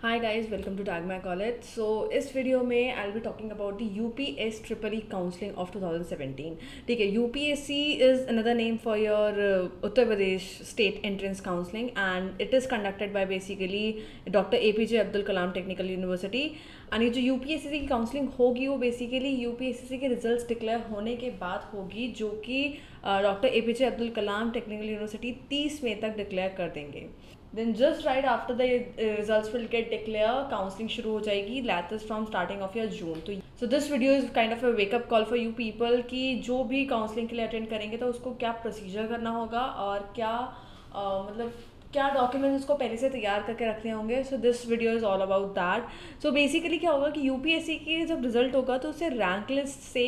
Hi guys, welcome to tag my college. So इस video में I will be talking about the UPS triple E counselling of 2017। ठीक है, UPSC is another name for your Uttar Pradesh state entrance counselling and it is conducted by basically doctor APJ Abdul Kalam technical university. And ये जो UPSC की counselling होगी वो basically UPSC के results declare होने के बाद होगी, जो कि doctor APJ Abdul Kalam technical university 30 मई तक डिक्लेयर कर देंगे। Then just right after the results will get declared, counseling शुरू हो जाएगी, that is from starting of your June। तो so this video is kind of a wake up call for you people कि जो भी counselling के लिए attend करेंगे तो उसको क्या प्रोसीजर करना होगा और क्या मतलब क्या डॉक्यूमेंट्स उसको पहले से तैयार करके रखने होंगे। So this video is all about that. So basically क्या होगा कि यूपीएससी की जब रिजल्ट होगा तो उससे रैंक लिस्ट से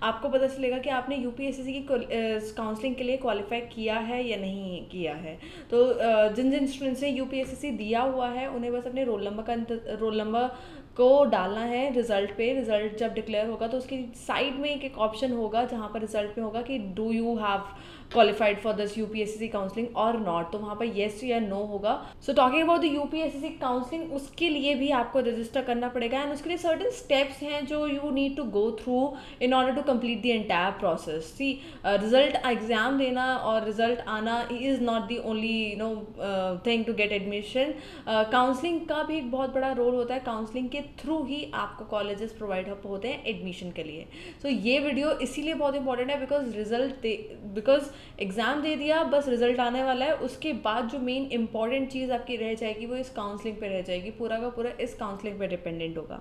आपको पता चलेगा कि आपने यूपीएससी की काउंसलिंग के लिए क्वालिफाई किया है या नहीं किया है। तो जिन जिन स्टूडेंट्स ने यूपीएससी दिया हुआ है उन्हें बस अपने रोल नंबर को डालना है रिजल्ट पे। रिजल्ट जब डिक्लेयर होगा तो उसकी साइड में एक ऑप्शन होगा जहाँ पर रिजल्ट में होगा कि do you have qualified for this UPSC counselling और नॉट, तो वहाँ पर येस या नो होगा। So talking about the UPSC counselling, उसके लिए भी आपको रजिस्टर करना पड़ेगा एंड उसके लिए सर्टेन स्टेप्स हैं जो you need to go through in order to complete the entire process. See result exam देना और रिजल्ट आना is not the only thing to get admission. Counselling का भी एक बहुत बड़ा रोल होता है। काउंसलिंग के थ्रू ही आपको कॉलेजेस प्रोवाइड होते हैं एडमिशन के लिए। सो ये वीडियो इसीलिए बहुत इंपॉर्टेंट है बिकॉज एग्ज़ाम दे दिया, बस रिजल्ट आने वाला है, उसके बाद जो मेन इंपॉर्टेंट चीज़ आपकी रह जाएगी वो इस काउंसलिंग पे रह जाएगी। पूरा का पूरा इस काउंसलिंग पे डिपेंडेंट होगा।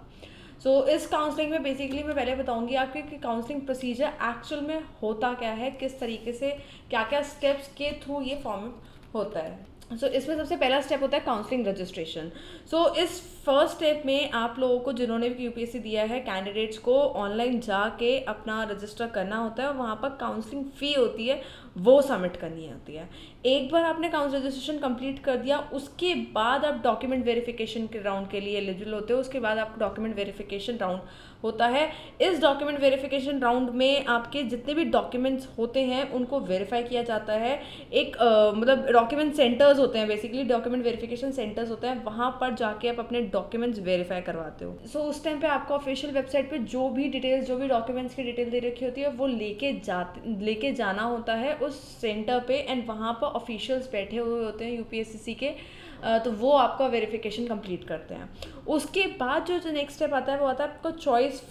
सो इस काउंसलिंग में बेसिकली मैं पहले बताऊंगी आपके कि काउंसलिंग प्रोसीजर एक्चुअल में होता क्या है, किस तरीके से क्या क्या स्टेप्स के थ्रू ये फॉर्म होता है। सो इसमें सबसे पहला स्टेप होता है काउंसलिंग रजिस्ट्रेशन। सो इस फर्स्ट स्टेप में आप लोगों को, जिन्होंने भी यूपीएससी दिया है, कैंडिडेट्स को ऑनलाइन जाके अपना रजिस्टर करना होता है और वहाँ पर काउंसलिंग फ़ी होती है वो सबमिट करनी होती है। एक बार आपने काउंसलिंग रजिस्ट्रेशन कंप्लीट कर दिया उसके बाद आप डॉक्यूमेंट वेरिफिकेशन के राउंड के लिए एलिजिबल होते हो। उसके बाद आपको डॉक्यूमेंट वेरिफिकेशन राउंड होता है। इस डॉक्यूमेंट वेरिफिकेशन राउंड में आपके जितने भी डॉक्यूमेंट्स होते हैं उनको वेरीफाई किया जाता है। एक मतलब डॉक्यूमेंट सेंटर्स होते हैं, बेसिकली डॉक्यूमेंट वेरिफिकेशन सेंटर्स होते हैं, वहाँ पर जाके आप अपने डॉक्यूमेंट्स वेरीफाई करवाते हो। सो उस टाइम पे आपको ऑफिशियल वेबसाइट पे जो भी डॉक्यूमेंट्स की डिटेल दे रखी होती है वो लेके जाना होता है उस सेंटर पे एंड वहाँ पर ऑफिशियल्स बैठे हुए होते हैं यूपीएससी के, तो वो आपका वेरिफिकेशन कंप्लीट करते हैं। उसके बाद जो नेक्स्ट स्टेप आता है वो आता है आपका चॉइस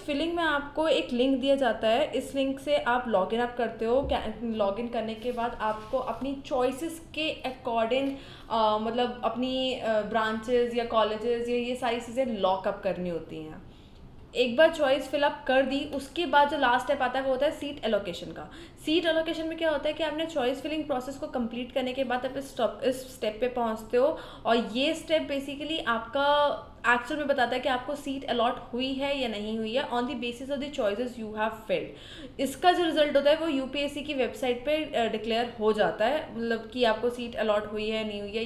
फिलिंग में आपको एक लिंक दिया जाता है। इस लिंक से आप लॉगिन अप करते हो। लॉगिन करने के बाद आपको अपनी चॉइसेस के अकॉर्डिंग मतलब अपनी ब्रांचेस या कॉलेजेस या ये सारी चीज़ें लॉकअप करनी होती हैं। एक बार चॉइस फिलअप कर दी उसके बाद जो लास्ट स्टेप आता है वो होता है सीट एलोकेशन का। सीट एलोकेशन में क्या होता है कि आपने चॉइस फिलिंग प्रोसेस को कंप्लीट करने के बाद आप इस स्टेप पे पहुंचते हो और ये स्टेप बेसिकली आपका एक्चुअल में बताता है कि आपको सीट अलॉट हुई है या नहीं हुई है on the basis of the choices you have filled. इसका जो रिजल्ट होता है वो यूपीएससी की वेबसाइट पे डिक्लेयर हो जाता है, मतलब कि आपको सीट अलॉट हुई है नहीं हुई है,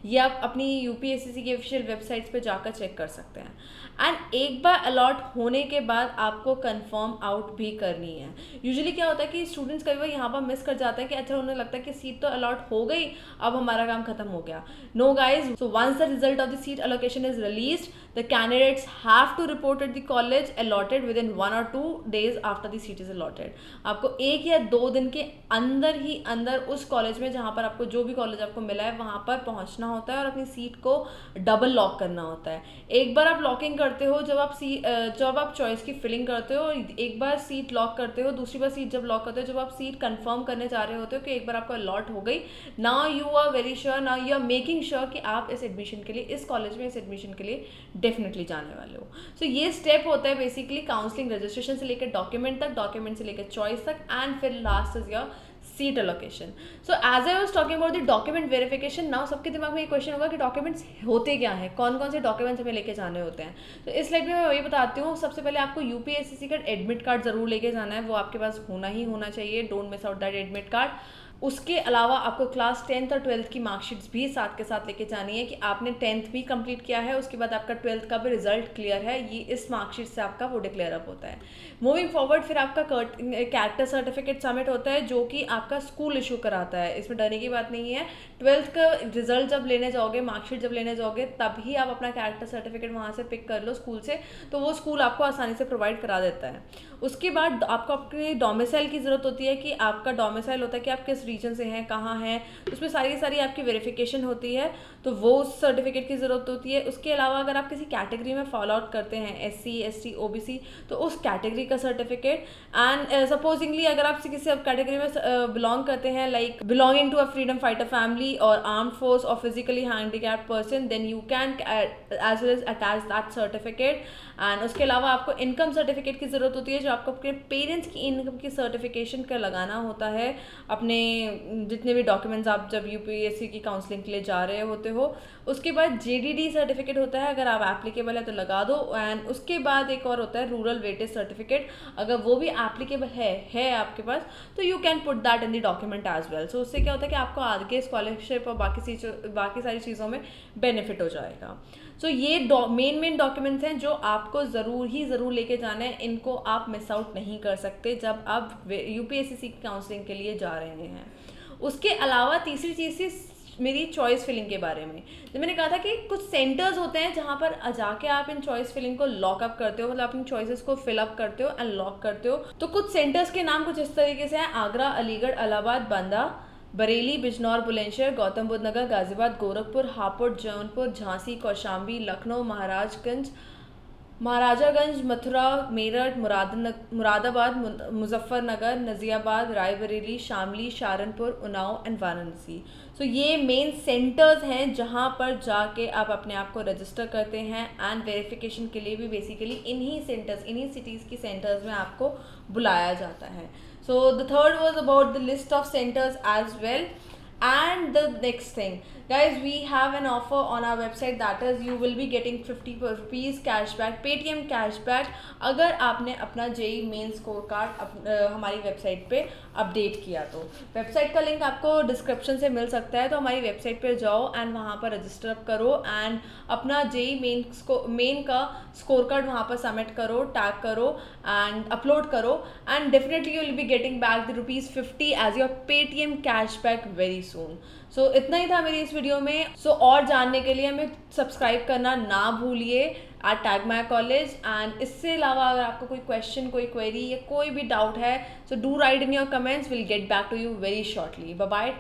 ये आप अपनी यूपीएससी की ऑफिशियल वेबसाइट्स पे जाकर चेक कर सकते हैं। एंड एक बार अलॉट होने के बाद आपको कंफर्म आउट भी करनी है। यूजुअली क्या होता है कि स्टूडेंट्स कई बार यहाँ पर मिस कर जाते हैं कि अच्छा उन्हें लगता है कि सीट तो अलॉट हो गई, अब हमारा काम खत्म हो गया। No guys, so once the result of the seat allocation is released, the candidates have to report at the college allotted within 1 or 2 days after the seat is allotted। आपको 1 या 2 दिन के अंदर ही अंदर उस कॉलेज में जहाँ पर आपको जो भी कॉलेज आपको मिला है वहाँ पर पहुँचना होता है और अपनी सीट को डबल लॉक करना होता है। एक बार आप लॉकिंग करते हो जब आप चॉइस की फिलिंग करते हो, एक बार सीट लॉक करते हो, दूसरी बार सीट जब लॉक करते हो, जब आप सीट कंफर्म करने जा रहे होते हो कि एक बार आपको अलॉट हो गई, now you are very sure, now you are making sure कि आप इस एडमिशन के लिए, इस कॉलेज में इस एडमिशन के लिए डेफिनेटली जाने वाले हो। सो ये स्टेप होता है बेसिकली काउंसलिंग रजिस्ट्रेशन से लेकर डॉक्यूमेंट तक, डॉक्यूमेंट से लेकर चॉइस तक एंड फिर last is your seat allocation. So as I was talking about the document verification, now सबके दिमाग में एक क्वेश्चन होगा कि डॉक्यूमेंट्स होते क्या हैं, कौन कौन से डॉक्यूमेंट्स हमें लेके जाने होते हैं। तो इस स्लाइड में मैं वही बताती हूँ। सबसे पहले आपको यूपीएससी का एडमिट कार्ड जरूर लेके जाना है, वो आपके पास होना ही होना चाहिए। Don't miss out that admit card. उसके अलावा आपको क्लास 10th और 12th की मार्कशीट्स भी साथ के साथ लेके जानी है कि आपने 10th भी कंप्लीट किया है, उसके बाद आपका 12th का भी रिजल्ट क्लियर है, ये इस मार्कशीट से आपका वो डिक्लेयर अप होता है। मूविंग फॉरवर्ड फिर आपका कैरेक्टर सर्टिफिकेट सबमिट होता है जो कि आपका स्कूल इशू कराता है, इसमें डरने की बात नहीं है। 12th का रिजल्ट जब लेने जाओगे, मार्कशीट जब लेने जाओगे, तभी आप अपना कैरेक्टर सर्टिफिकेट वहाँ से पिक कर लो स्कूल से, तो वो स्कूल आपको आसानी से प्रोवाइड करा देता है। उसके बाद आपको अपने डोमिसाइल की ज़रूरत होती है कि आपका डोमिसाइल होता है कि आप किस रीजन से हैं, कहाँ हैं, उसमें सारी आपकी वेरिफिकेशन होती है, तो वो उस सर्टिफिकेट की ज़रूरत होती है। उसके अलावा अगर आप किसी कैटेगरी में फॉलो आउट करते हैं, SC ST OBC, तो उस कैटेगरी का सर्टिफिकेट। एंड सपोजिंगली अगर आप किसी कैटेगरी में बिलोंग करते हैं, like belonging to a freedom fighter family और आर्म्ड फोर्स और physically handicapped person, then you can as well as attach that certificate. And उसके अलावा आपको इनकम सर्टिफिकेट की ज़रूरत होती है, जो आपको अपने पेरेंट्स की इनकम की सर्टिफिकेशन का लगाना होता है अपने जितने भी डॉक्यूमेंट्स आप जब UPSC की काउंसलिंग के लिए जा रहे होते हो। उसके बाद JDD सर्टिफिकेट होता है, अगर आप एप्लीकेबल है तो लगा दो। एंड उसके बाद एक और होता है रूरल वेटेज सर्टिफिकेट, अगर वो भी एप्लीकेबल है आपके पास, तो you can put that in the document as well. So उससे क्या होता है कि आपको आगे स्कॉलरशिप और बाकी सारी चीज़ों में बेनिफिट हो जाएगा। सो ये मेन डॉक्यूमेंट्स हैं जो आपको ज़रूर लेके जाना है, इनको आप मिस आउट नहीं कर सकते जब आप UPSC की काउंसलिंग के लिए जा रहे हैं। उसके अलावा तीसरी चीज़ थी मेरी चॉइस फिलिंग के बारे में। जब मैंने कहा था कि कुछ सेंटर्स होते हैं जहाँ पर जाके आप इन चॉइस फिलिंग को लॉक अप करते हो, मतलब अपनी चॉइसेस को फिल अप करते हो एंड लॉक करते हो। तो कुछ सेंटर्स के नाम कुछ इस तरीके से हैं: आगरा, अलीगढ़, इलाहाबाद, बांदा, बरेली, बिजनौर, बुलंदशहर, गौतम बुद्ध नगर, गाजियाबाद, गोरखपुर, हापुड़, जौनपुर, झांसी, कौशाम्बी, लखनऊ, महाराजागंज, मथुरा, मेरठ, मुरादाबाद, मुजफ्फरनगर, नज़ियाबाद, रायबरेली, शामली, सहारनपुर, उन्नाव एंड वाराणसी। सो ये मेन सेंटर्स हैं जहाँ पर जाके आप अपने आप को रजिस्टर करते हैं एंड वेरिफिकेशन के लिए भी बेसिकली इन्हीं सिटीज़ की सेंटर्स में आपको बुलाया जाता है। So the third was about the list of centres as well. And the next thing, guys, we have an offer on our website, that is you will be getting 50 rupees cashback, Paytm cashback, अगर आपने अपना JEE main score card हमारी website पे update किया। तो website का link आपको description से मिल सकता है, तो हमारी वेबसाइट पे जाओ एंड वहाँ पर रजिस्टर अप करो एंड अपना JEE मेन का स्कोर कार्ड वहाँ पर सबमिट करो, टैग करो एंड अपलोड करो, and definitely you will be getting back the ₹50 as your Paytm cashback very soon. So इतना ही था मेरी इस वीडियो में। सो और जानने के लिए हमें सब्सक्राइब करना ना भूलिए @tagmycollege। एंड इससे अलावा अगर आपको कोई क्वेश्चन, कोई क्वेरी या कोई भी डाउट है, so do write in your comments, will get back to you very shortly. Bye bye.